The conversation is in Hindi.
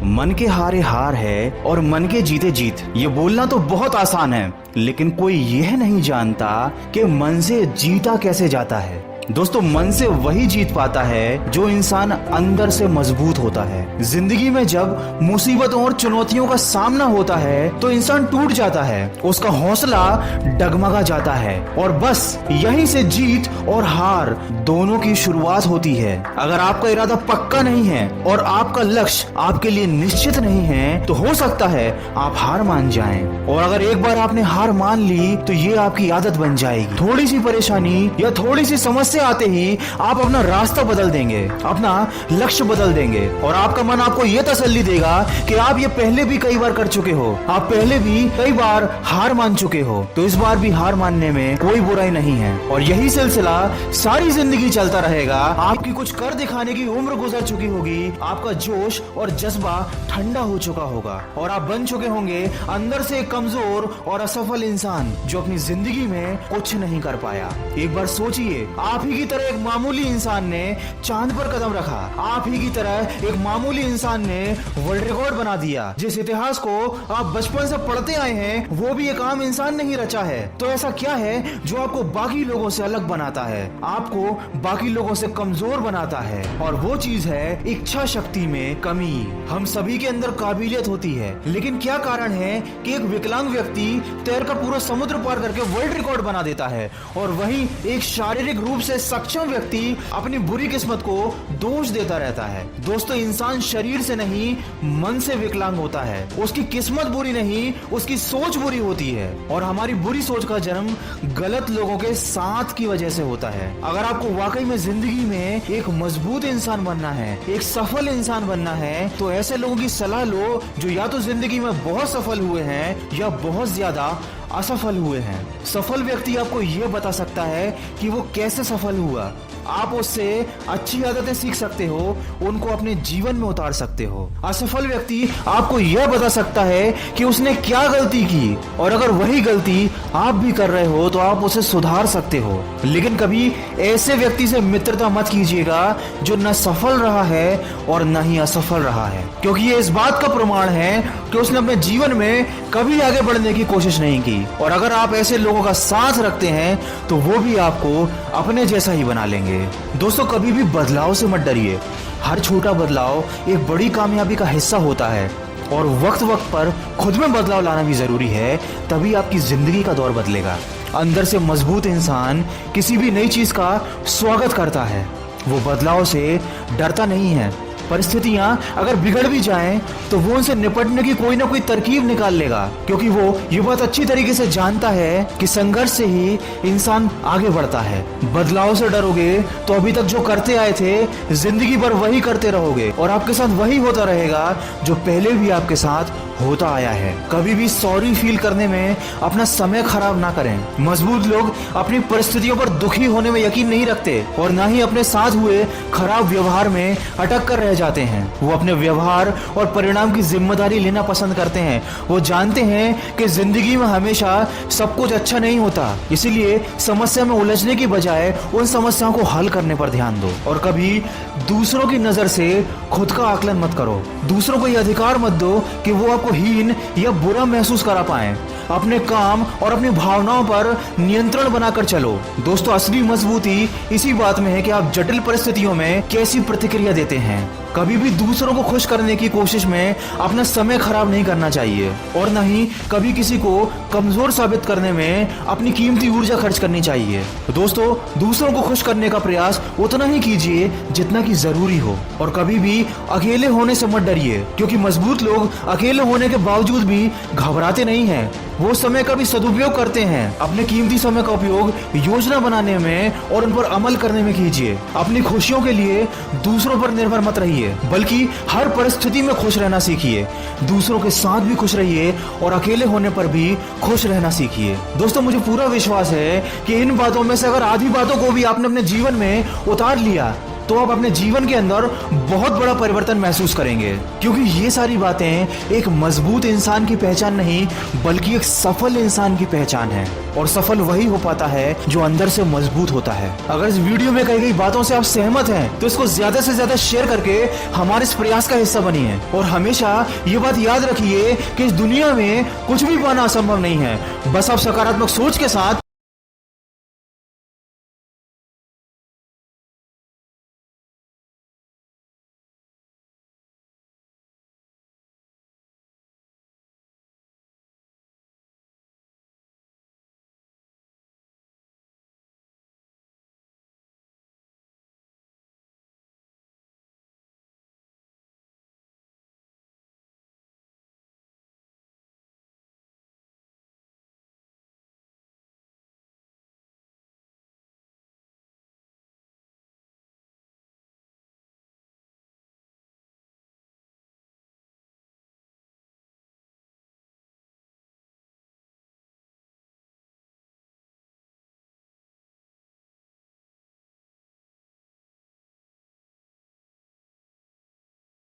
मन के हारे हार है और मन के जीते जीत। ये बोलना तो बहुत आसान है, लेकिन कोई यह नहीं जानता कि मन से जीता कैसे जाता है। दोस्तों, मन से वही जीत पाता है जो इंसान अंदर से मजबूत होता है। जिंदगी में जब मुसीबतों और चुनौतियों का सामना होता है तो इंसान टूट जाता है, उसका हौसला डगमगा जाता है और बस यहीं से जीत और हार दोनों की शुरुआत होती है। अगर आपका इरादा पक्का नहीं है और आपका लक्ष्य आपके लिए निश्चित नहीं है तो हो सकता है आप हार मान जाएं। और अगर एक बार आपने हार मान ली तो ये आपकी आदत बन जाएगी। थोड़ी सी परेशानी या थोड़ी सी समस्या आते ही आप अपना रास्ता बदल देंगे, अपना लक्ष्य बदल देंगे और आपका मन आपको यह तसल्ली देगा कि आप ये पहले भी कई बार कर चुके हो, आप पहले भी कई बार हार मान चुके हो, तो इस बार भी हार मानने में कोई बुराई नहीं है। और यही सिलसिला सारी जिंदगी चलता रहेगा। आपकी कुछ कर दिखाने की उम्र गुजर चुकी होगी, आपका जोश और जज्बा ठंडा हो चुका होगा और आप बन चुके होंगे अंदर से एक कमजोर और असफल इंसान जो अपनी जिंदगी में कुछ नहीं कर पाया। एक बार सोचिए, आप ही की तरह एक मामूली इंसान ने चांद पर कदम रखा, आप ही की तरह एक मामूली इंसान ने वर्ल्ड रिकॉर्ड बना दिया। जिस इतिहास को आप बचपन से पढ़ते आए हैं वो भी एक आम इंसान नहीं रचा है। तो ऐसा क्या है जो आपको बाकी लोगों से अलग बनाता है, आपको बाकी लोगों से कमजोर बनाता है? और वो चीज है इच्छा शक्ति में कमी। हम सभी के अंदर काबिलियत होती है, लेकिन क्या कारण है कि एक विकलांग व्यक्ति तैर कर पूरा समुद्र पार करके वर्ल्ड रिकॉर्ड बना देता है और वहीं एक शारीरिक रूप से सक्षम व्यक्ति अपनी बुरी किस्मत को दोष देता रहता है। दोस्तों, इंसान शरीर से नहीं मन से विकलांग होता है। उसकी किस्मत बुरी नहीं, उसकी सोच बुरी होती है और हमारी बुरी सोच का जन्म गलत लोगों के साथ की वजह से होता है। अगर आपको वाकई में जिंदगी में एक मजबूत इंसान बनना है, एक सफल इंसान बनना है, तो ऐसे लोगों की सलाह लो जो या तो जिंदगी में बहुत सफल हुए हैं या बहुत ज्यादा असफल हुए हैं। सफल व्यक्ति आपको यह बता सकता है कि वो कैसे सफल हुआ। आप उससे अच्छी आदतें सीख सकते हो, उनको अपने जीवन में उतार सकते हो। असफल व्यक्ति आपको यह बता सकता है कि उसने क्या गलती की और अगर वही गलती आप भी कर रहे हो तो आप उसे सुधार सकते हो। लेकिन कभी ऐसे व्यक्ति से मित्रता मत कीजिएगा जो न सफल रहा है और न ही असफल रहा है, क्योंकि ये इस बात का प्रमाण है कि उसने अपने जीवन में कभी आगे बढ़ने की कोशिश नहीं की। और अगर आप ऐसे लोगों का साथ रखते हैं तो वो भी आपको अपने जैसा ही बना लेंगे। दोस्तों, कभी भी बदलाव से मत डरिए। हर छोटा बदलाव एक बड़ी कामयाबी का हिस्सा होता है और वक्त वक्त पर खुद में बदलाव लाना भी जरूरी है, तभी आपकी जिंदगी का दौर बदलेगा। अंदर से मजबूत इंसान किसी भी नई चीज का स्वागत करता है, वो बदलाव से डरता नहीं है। परिस्थितियां अगर बिगड़ भी जाएं तो वो उनसे निपटने की कोई ना कोई तरकीब निकाल लेगा, क्योंकि वो ये बात अच्छी तरीके से जानता है कि संघर्ष से ही इंसान आगे बढ़ता है। बदलाव से डरोगे तो अभी तक जो करते आए थे जिंदगी भर वही करते रहोगे और आपके साथ वही होता रहेगा जो पहले भी आपके साथ होता आया है। कभी भी सॉरी फील करने में अपना समय खराब ना करें। मजबूत लोग अपनी परिस्थितियों पर दुखी होने में यकीन नहीं रखते और ना ही अपने साथ हुए खराब व्यवहार में अटक कर रह जाते हैं। वो अपने व्यवहार और परिणाम की जिम्मेदारी लेना पसंद करते हैं। वो जानते हैं कि जिंदगी में हमेशा सब कुछ अच्छा नहीं होता, इसीलिए समस्या में उलझने की बजाय उन समस्याओं को हल करने पर ध्यान दो। और कभी दूसरों की नजर से खुद का आकलन मत करो। दूसरों को यह अधिकार मत दो कि वो आपको हीन या बुरा महसूस करा पाए। अपने काम और अपनी भावनाओं पर नियंत्रण बनाकर चलो। दोस्तों, असली मजबूती इसी बात में है कि आप जटिल परिस्थितियों में कैसी प्रतिक्रिया देते हैं। कभी भी दूसरों को खुश करने की कोशिश में अपना समय खराब नहीं करना चाहिए और न ही कभी किसी को कमजोर साबित करने में अपनी कीमती ऊर्जा खर्च करनी चाहिए। दोस्तों, दूसरों को खुश करने का प्रयास उतना ही कीजिए जितना कि जरूरी हो और कभी भी अकेले होने से मत डरिए, क्योंकि मजबूत लोग अकेले होने के बावजूद भी घबराते नहीं हैं। वो समय का भी सदुपयोग करते हैं। अपने कीमती समय का उपयोग योजना बनाने में और उन पर अमल करने में कीजिए। अपनी खुशियों के लिए दूसरों पर निर्भर मत रहिए, बल्कि हर परिस्थिति में खुश रहना सीखिए। दूसरों के साथ भी खुश रहिए और अकेले होने पर भी खुश रहना सीखिए। दोस्तों, मुझे पूरा विश्वास है कि इन बातों में से अगर आधी बातों को भी आपने अपने जीवन में उतार लिया तो आप अपने जीवन के अंदर बहुत बड़ा परिवर्तन महसूस करेंगे। क्योंकि ये सारी बातें एक मजबूत इंसान की पहचान नहीं बल्कि एक सफल इंसान की पहचान है। और सफल वही हो पाता है जो अंदर से मजबूत होता है। अगर इस वीडियो में कही गई बातों से आप सहमत हैं तो इसको ज्यादा से ज्यादा शेयर करके हमारे इस प्रयास का हिस्सा बनिए। और हमेशा ये बात याद रखिए कि इस दुनिया में कुछ भी पाना असंभव नहीं है, बस आप सकारात्मक सोच के साथ